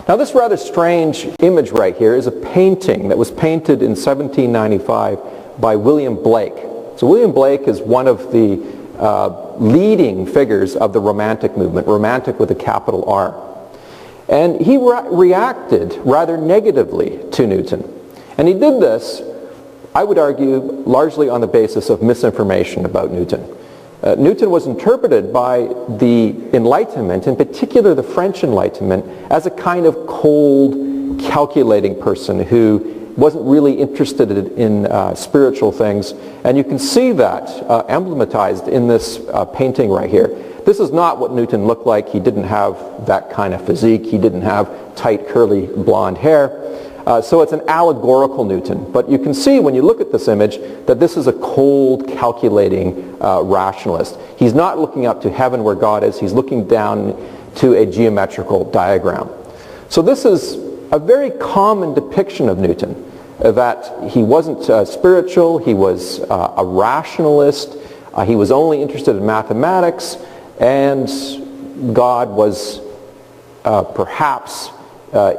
Now this rather strange image right here is a painting that was painted in 1795 by William Blake. So William Blake is one of the leading figures of the Romantic movement, Romantic with a capital R. And he reacted rather negatively to Newton. And he did this, I would argue, largely on the basis of misinformation about Newton. Newton was interpreted by the Enlightenment, in particular the French Enlightenment, as a kind of cold, calculating person who wasn't really interested in spiritual things. And you can see that emblematized in this painting right here. This is not what Newton looked like. He didn't have that kind of physique. He didn't have tight, curly, blonde hair. So it's an allegorical Newton. But you can see when you look at this image that this is a cold, calculating rationalist. He's not looking up to heaven where God is. He's looking down to a geometrical diagram. So this is a very common depiction of Newton, that he wasn't spiritual, he was a rationalist, he was only interested in mathematics, and God was perhaps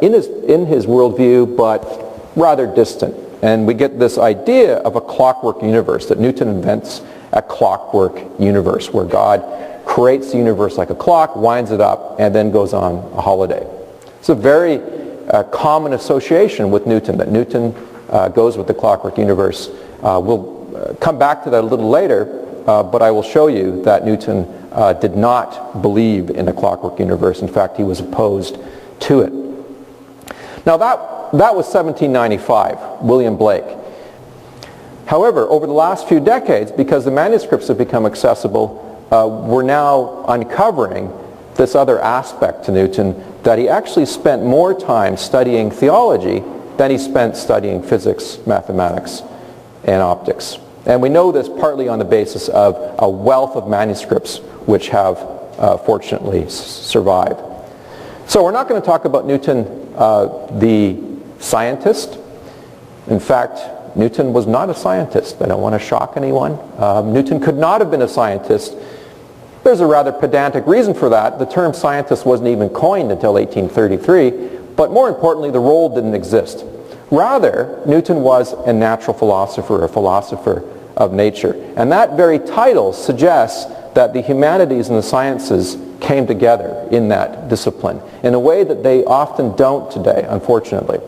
in his worldview, but rather distant. And we get this idea of a clockwork universe, that Newton invents a clockwork universe, where God creates the universe like a clock, winds it up, and then goes on a holiday. It's a very common association with Newton, that Newton goes with the clockwork universe. We'll come back to that a little later, but I will show you that Newton did not believe in a clockwork universe. In fact, he was opposed to it. Now that was 1795, William Blake. However, over the last few decades, because the manuscripts have become accessible, we're now uncovering this other aspect to Newton, that he actually spent more time studying theology than he spent studying physics, mathematics, and optics. And we know this partly on the basis of a wealth of manuscripts which have fortunately survived. So we're not going to talk about Newton, the scientist. In fact, Newton was not a scientist. I don't want to shock anyone. Newton could not have been a scientist. There's a rather pedantic reason for that. The term scientist wasn't even coined until 1833, but more importantly, the role didn't exist. Rather, Newton was a natural philosopher, a philosopher of nature. And that very title suggests that the humanities and the sciences came together in that discipline in a way that they often don't today, unfortunately.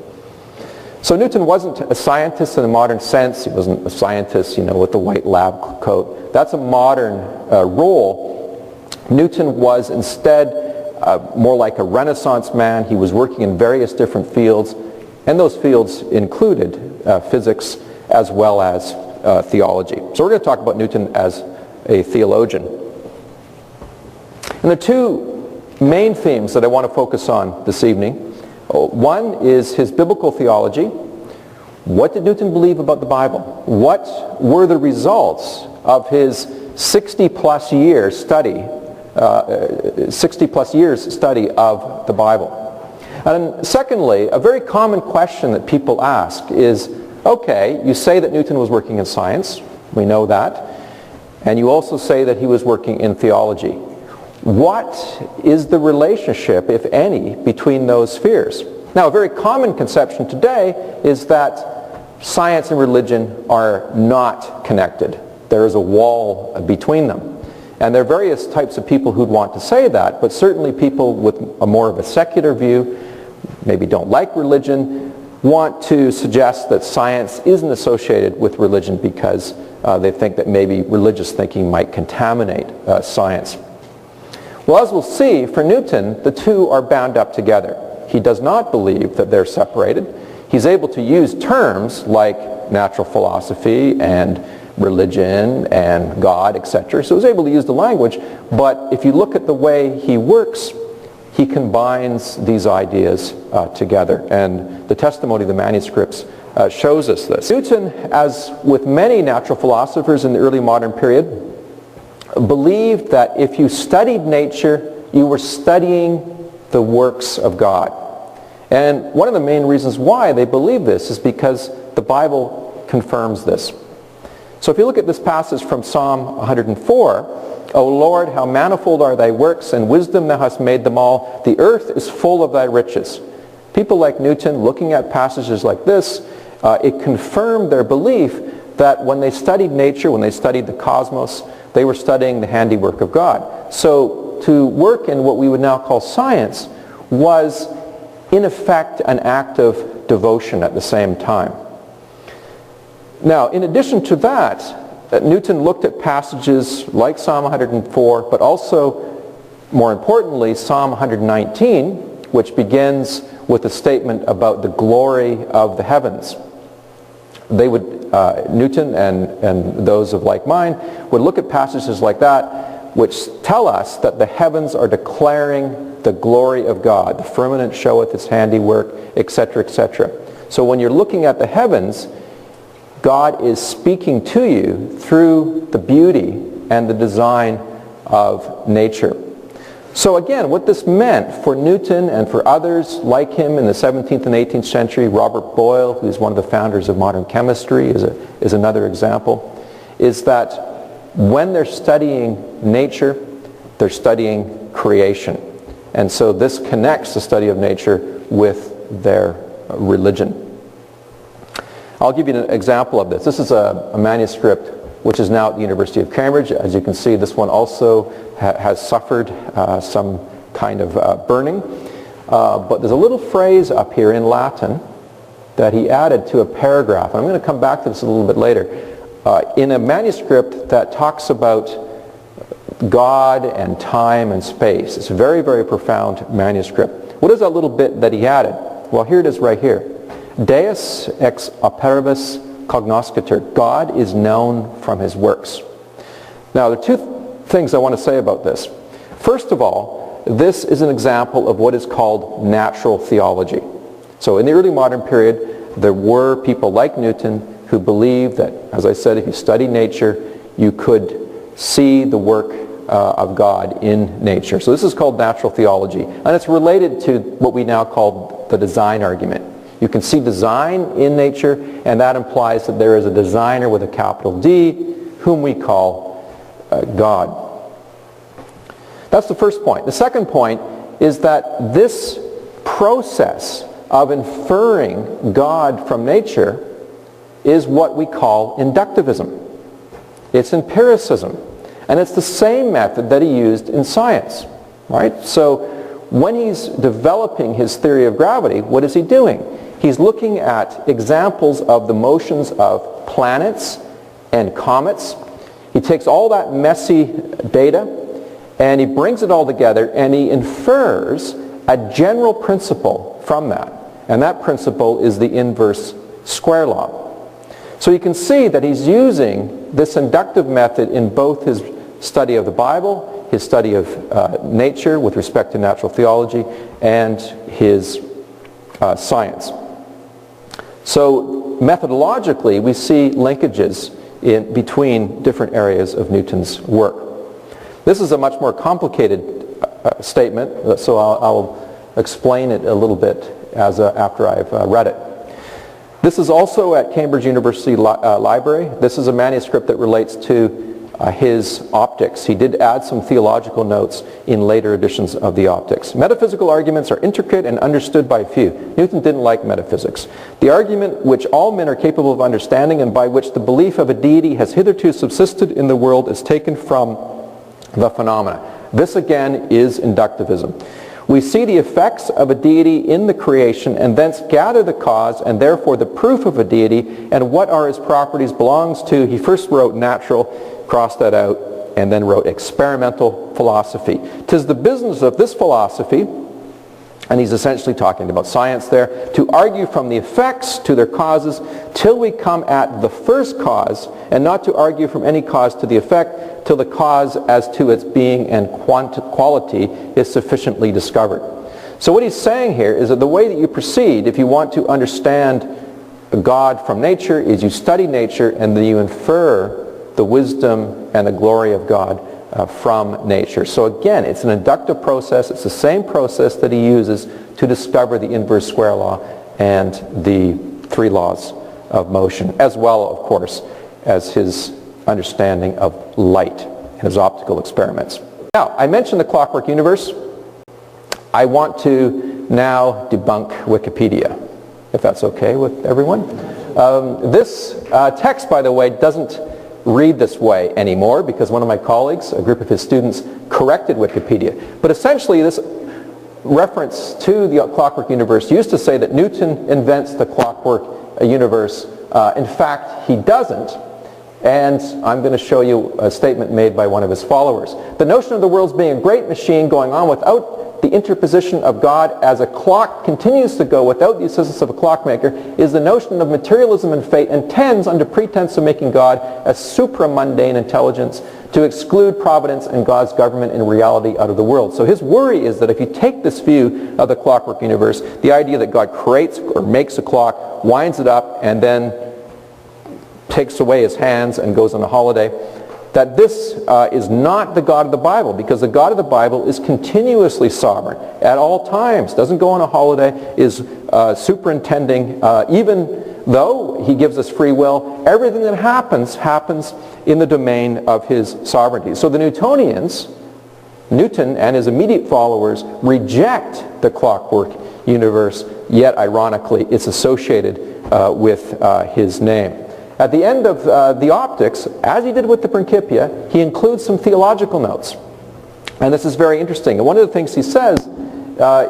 So Newton wasn't a scientist in the modern sense. He wasn't a scientist, with the white lab coat. That's a modern role. Newton was instead more like a Renaissance man. He was working in various different fields, and those fields included physics as well as theology. So we're going to talk about Newton as a theologian. And the two main themes that I want to focus on this evening. One is his biblical theology. What did Newton believe about the Bible? What were the results of his 60-plus years study of the Bible? And secondly, a very common question that people ask is, okay, you say that Newton was working in science, we know that, and you also say that he was working in theology. What is the relationship, if any, between those spheres? Now, a very common conception today is that science and religion are not connected. There is a wall between them. And there are various types of people who'd want to say that, but certainly people with a more of a secular view, maybe don't like religion, want to suggest that science isn't associated with religion because they think that maybe religious thinking might contaminate science. Well, as we'll see, for Newton, the two are bound up together. He does not believe that they're separated. He's able to use terms like natural philosophy and religion and God, etc. So he's able to use the language, but if you look at the way he works, he combines these ideas together. And the testimony of the manuscripts shows us this. Newton, as with many natural philosophers in the early modern period, believed that if you studied nature, you were studying the works of God. And one of the main reasons why they believe this is because the Bible confirms this. So if you look at this passage from Psalm 104, O Lord, how manifold are thy works, and wisdom thou hast made them all. The earth is full of thy riches. People like Newton, looking at passages like this, it confirmed their belief that when they studied nature, when they studied the cosmos, they were studying the handiwork of God. So to work in what we would now call science was, in effect, an act of devotion at the same time. Now, in addition to that, Newton looked at passages like Psalm 104, but also, more importantly, Psalm 119, which begins with a statement about the glory of the heavens. They would, Newton and those of like mind, would look at passages like that, which tell us that the heavens are declaring the glory of God. The firmament showeth his handiwork, etc., etc. So when you're looking at the heavens, God is speaking to you through the beauty and the design of nature. So again, what this meant for Newton and for others like him in the 17th and 18th century, Robert Boyle, who's one of the founders of modern chemistry, is another example, is that when they're studying nature, they're studying creation. And so this connects the study of nature with their religion. I'll give you an example of this. This is a manuscript which is now at the University of Cambridge. As you can see, this one also has suffered some kind of burning. But there's a little phrase up here in Latin that he added to a paragraph. I'm going to come back to this a little bit later. In a manuscript that talks about God and time and space. It's a very, very profound manuscript. What is that little bit that he added? Well, here it is right here. Deus ex operibus cognoscitur. God is known from his works. Now, there are two things I want to say about this. First of all, this is an example of what is called natural theology. So in the early modern period, there were people like Newton who believed that, as I said, if you study nature, you could see the work of God in nature. So this is called natural theology. And it's related to what we now call the design argument. You can see design in nature, and that implies that there is a designer with a capital D, whom we call God. That's the first point. The second point is that this process of inferring God from nature is what we call inductivism. It's empiricism. And it's the same method that he used in science, right? So when he's developing his theory of gravity, what is he doing? He's looking at examples of the motions of planets and comets. He takes all that messy data and he brings it all together and he infers a general principle from that. And that principle is the inverse square law. So you can see that he's using this inductive method in both his study of the Bible, his study of nature with respect to natural theology, and his science. So methodologically, we see linkages between different areas of Newton's work. This is a much more complicated statement, so I'll explain it a little bit after I've read it. This is also at Cambridge University Library. This is a manuscript that relates to his optics. He did add some theological notes in later editions of the optics. Metaphysical arguments are intricate and understood by few. Newton didn't like metaphysics. The argument which all men are capable of understanding and by which the belief of a deity has hitherto subsisted in the world is taken from the phenomena. This again is inductivism. We see the effects of a deity in the creation and thence gather the cause and therefore the proof of a deity and what are his properties belongs to. He first wrote natural, crossed that out, and then wrote experimental philosophy. 'Tis the business of this philosophy, and he's essentially talking about science there, to argue from the effects to their causes till we come at the first cause, and not to argue from any cause to the effect till the cause as to its being and quality is sufficiently discovered. So what he's saying here is that the way that you proceed if you want to understand God from nature is you study nature and then you infer the wisdom and the glory of God from nature. So again, it's an inductive process. It's the same process that he uses to discover the inverse square law and the three laws of motion, as well, of course, as his understanding of light and his optical experiments. Now, I mentioned the Clockwork Universe. I want to now debunk Wikipedia, if that's okay with everyone. This text, by the way, doesn't read this way anymore because one of my colleagues, a group of his students, corrected Wikipedia. But essentially this reference to the Clockwork Universe used to say that Newton invents the Clockwork Universe. In fact, he doesn't. And I'm going to show you a statement made by one of his followers. The notion of the world's being a great machine going on without the interposition of God as a clock continues to go without the assistance of a clockmaker is the notion of materialism and fate, and tends under pretense of making God a supramundane intelligence to exclude providence and God's government in reality out of the world. So his worry is that if you take this view of the Clockwork Universe, the idea that God creates or makes a clock, winds it up, and then takes away his hands and goes on a holiday, that this is not the God of the Bible, because the God of the Bible is continuously sovereign at all times, doesn't go on a holiday, is superintending, even though he gives us free will, everything that happens in the domain of his sovereignty. So the Newtonians, Newton and his immediate followers, reject the Clockwork Universe, yet ironically it's associated with his name. At the end of the Optics, as he did with the Principia, he includes some theological notes. And this is very interesting. And one of the things he says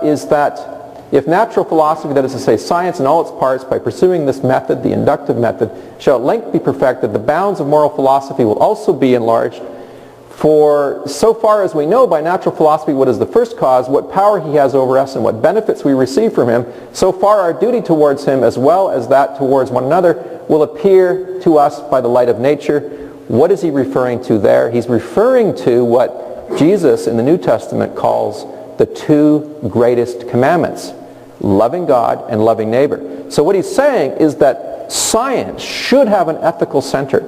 is that if natural philosophy, that is to say science in all its parts, by pursuing this method, the inductive method, shall at length be perfected, the bounds of moral philosophy will also be enlarged. For so far as we know by natural philosophy what is the first cause, what power he has over us, and what benefits we receive from him, so far our duty towards him as well as that towards one another will appear to us by the light of nature. What is he referring to there? He's referring to what Jesus in the New Testament calls the two greatest commandments, loving God and loving neighbor. So what he's saying is that science should have an ethical center.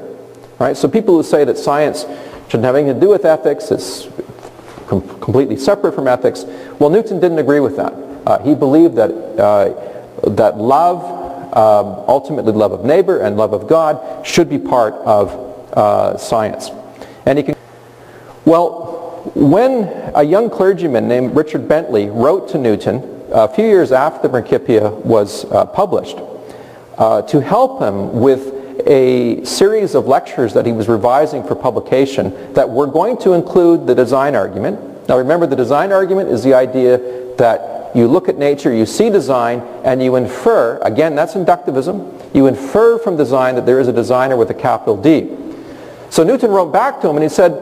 Right? So people who say that science shouldn't have anything to do with ethics, it's completely separate from ethics, well, Newton didn't agree with that. He believed that that love, ultimately love of neighbor and love of God, should be part of science. And he can, well, when a young clergyman named Richard Bentley wrote to Newton a few years after the Principia was published to help him with a series of lectures that he was revising for publication that were going to include the design argument. Now remember, the design argument is the idea that you look at nature, you see design, and you infer, again that's inductivism, you infer from design that there is a designer with a capital D. So Newton wrote back to him and he said,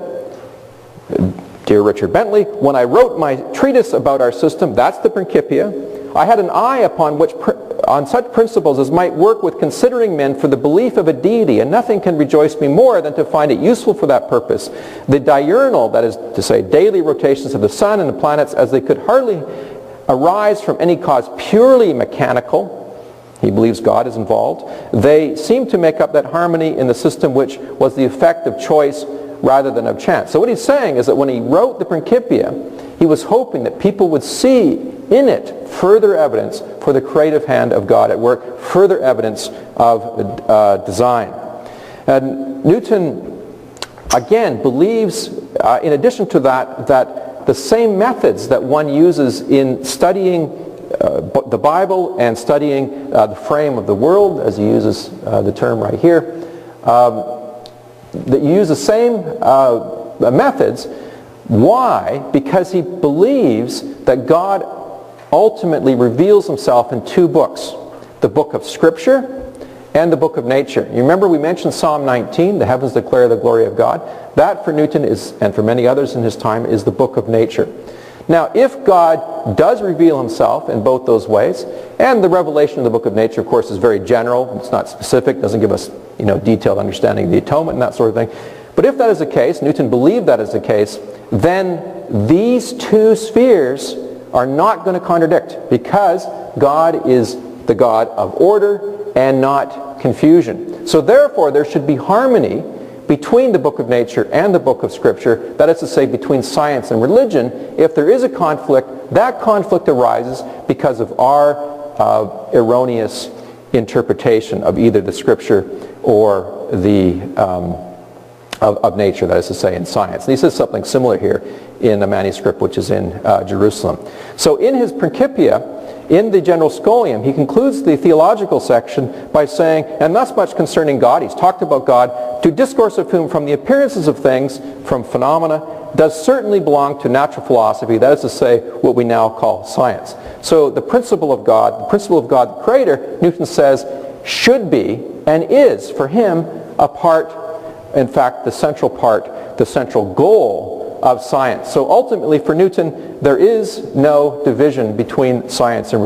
"Dear Richard Bentley, when I wrote my treatise about our system, that's the Principia, I had an eye on such principles as might work with considering men for the belief of a deity, and nothing can rejoice me more than to find it useful for that purpose. The diurnal, that is to say daily rotations of the sun and the planets, as they could hardly arise from any cause purely mechanical," he believes God is involved, "they seem to make up that harmony in the system which was the effect of choice rather than of chance." So what he's saying is that when he wrote the Principia, he was hoping that people would see in it further evidence for the creative hand of God at work, further evidence of design. And Newton, again, believes, in addition to that, that the same methods that one uses in studying the Bible and studying the frame of the world, as he uses the term right here, that you use the same methods. Why? Because he believes that God ultimately reveals himself in two books, the book of Scripture and the book of nature. You remember we mentioned Psalm 19, the heavens declare the glory of God. That for Newton is, and for many others in his time, is the book of nature. Now if God does reveal himself in both those ways, and the revelation of the book of nature of course is very general, it's not specific, doesn't give us detailed understanding of the atonement and that sort of thing, but if that is the case, Newton believed that is the case, then these two spheres are not going to contradict, because God is the God of order and not confusion. So therefore there should be harmony between the book of nature and the book of Scripture, that is to say between science and religion. If there is a conflict, that conflict arises because of our erroneous interpretation of either the Scripture or the of nature, that is to say in science. And he says something similar here in a manuscript which is in Jerusalem. So in his Principia, in the General Scholium, he concludes the theological section by saying, and thus much concerning God, he's talked about God, to discourse of whom from the appearances of things, from phenomena, does certainly belong to natural philosophy, that is to say, what we now call science. So the principle of God the Creator, Newton says, should be and is for him a part, in fact, the central part, the central goal of science. So ultimately for Newton, there is no division between science and religion.